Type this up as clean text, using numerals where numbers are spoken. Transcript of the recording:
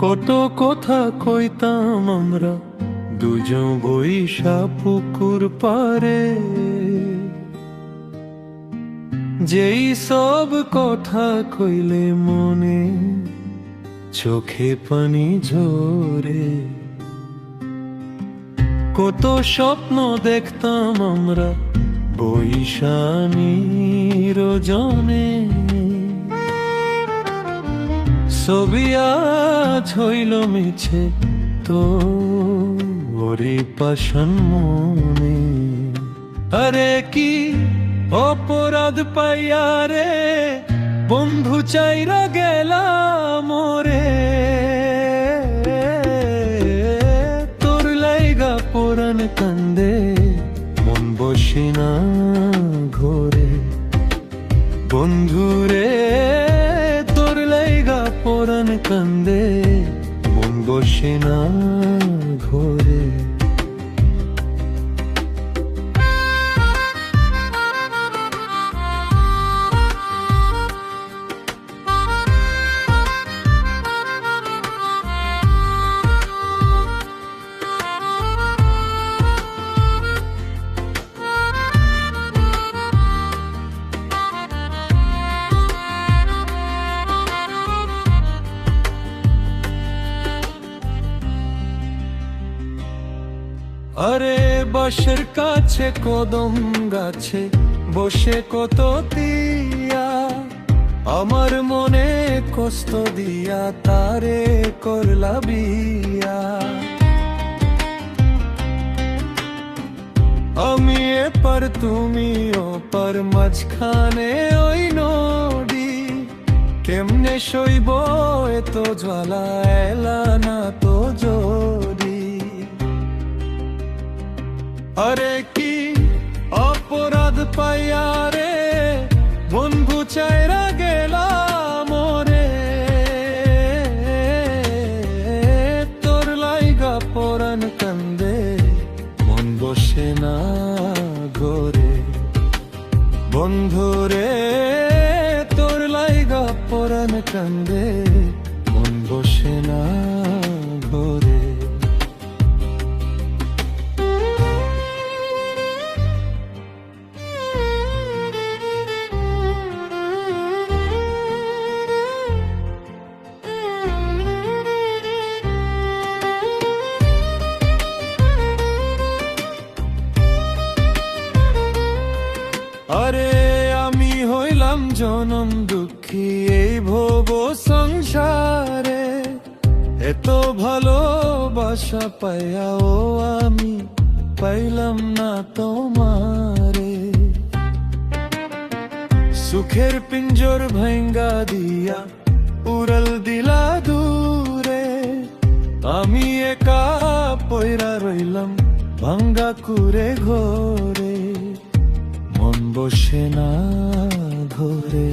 কত কথা কইতাম আমরা দুজন বইসা পুকুর পারে, যেই সব কথা কইলে মনে চোখে পানি ঝরে। কত স্বপ্ন দেখতাম আমরা বইসা নিরজনে, ছবি আজ হইল মিছে তো ওরে পাশান মনে। আরে কি অপরাধ পাইয়া রে বন্ধু চাইরা গেলাম মোরে, তোর লাইগা পরাণ কান্দে মন বসে না ঘরে। বন্ধুরে তোর লাইগা পরাণ কান্দে মন বসে না ঘরে। আরে বাঁশের কাছে কদম গাছে বসে কত তিয়া আমার মনে কষ্ট দিয়া তারে করলা বিয়া। আমি এপার তুমি ওপার মাঝখানে ওই নদী, কেমনে সইব এত জ্বালা এলা না তো জোরি। আরে কি অপরাধ পাইয়া রে বন্ধু চাইরা গেলাম মোরে, তোর লাইগা পরাণ কান্দে মন বসে না ঘরে। বন্ধুরে তোর লাইগা পরাণ কান্দে মন বসে না ঘরে। আরে আমি হইলাম জনম দুঃখী এই ভব সংসারে, এত ভালোবাসা পাইয়াও আমি পাইলাম না তোমারে। সুখের পিঞ্জর ভাঙ্গা দিয়া উড়াল দিলা দূরে, আমি একা পয়রা রইলাম ভাঙ্গা কুরে ঘরে। মন বসে না ঘরে।